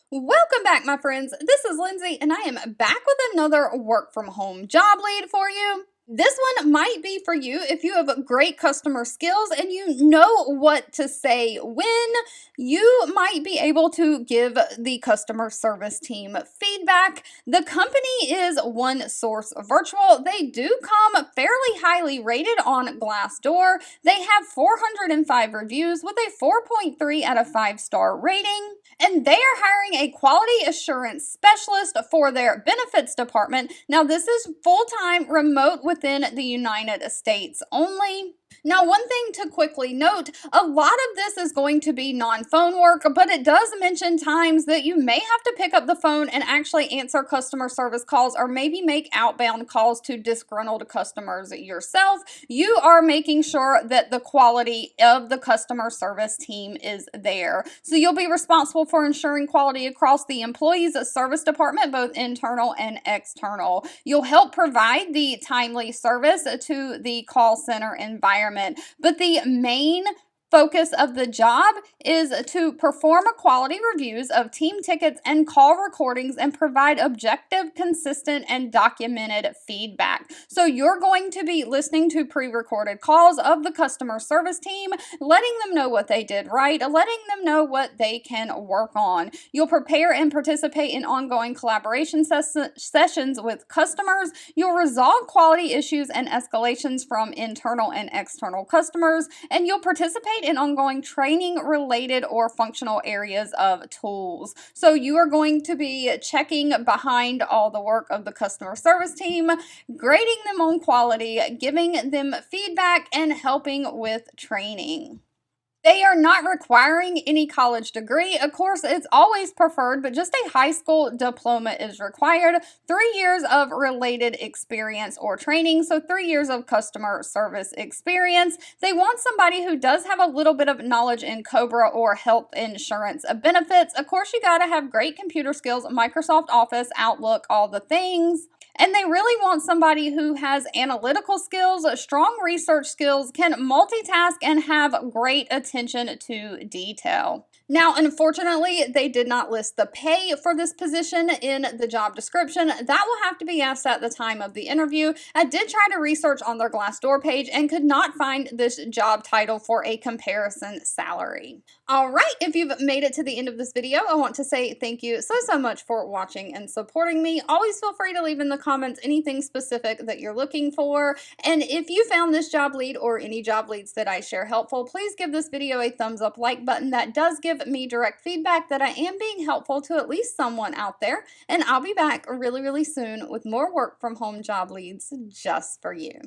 Welcome back, my friends. This is Lindsay, and I am back with another work from home job lead for you. This one might be for you if you have great customer skills and you know what to say when. You might be able to give the customer service team feedback. The company is Onesource Virtual. They do come fairly highly rated on Glassdoor. They have 405 reviews with a 4.3 out of 5-star rating. And they are hiring a quality assurance specialist for their benefits department. Now, this is full-time remote within the United States only. Now, one thing to quickly note, a lot of this is going to be non-phone work, but it does mention times that you may have to pick up the phone and actually answer customer service calls or maybe make outbound calls to disgruntled customers yourself. You are making sure that the quality of the customer service team is there. So you'll be responsible for ensuring quality across the employees' service department, both internal and external. You'll help provide the timely service to the call center environment. But the main focus of the job is to perform quality reviews of team tickets and call recordings and provide objective, consistent, and documented feedback. So you're going to be listening to pre-recorded calls of the customer service team, letting them know what they did right, letting them know what they can work on. You'll prepare and participate in ongoing collaboration sessions with customers. You'll resolve quality issues and escalations from internal and external customers, and you'll participate in ongoing training related or functional areas of tools. So you are going to be checking behind all the work of the customer service team, grading them on quality, giving them feedback, and helping with training. They are not requiring any college degree. Of course, it's always preferred, but just a high school diploma is required. 3 years of related experience or training, so 3 years of customer service experience. They want somebody who does have a little bit of knowledge in COBRA or health insurance benefits. Of course, you got to have great computer skills, Microsoft Office, Outlook, all the things. And they really want somebody who has analytical skills, strong research skills, can multitask, and have great attention to detail. Now, unfortunately, they did not list the pay for this position in the job description. That will have to be asked at the time of the interview. I did try to research on their Glassdoor page and could not find this job title for a comparison salary. All right, if you've made it to the end of this video, I want to say thank you so much for watching and supporting me. Always feel free to leave in the comments anything specific that you're looking for. And if you found this job lead or any job leads that I share helpful, please give this video a thumbs up like button. That does give me direct feedback that I am being helpful to at least someone out there. And I'll be back really soon with more work from home job leads just for you.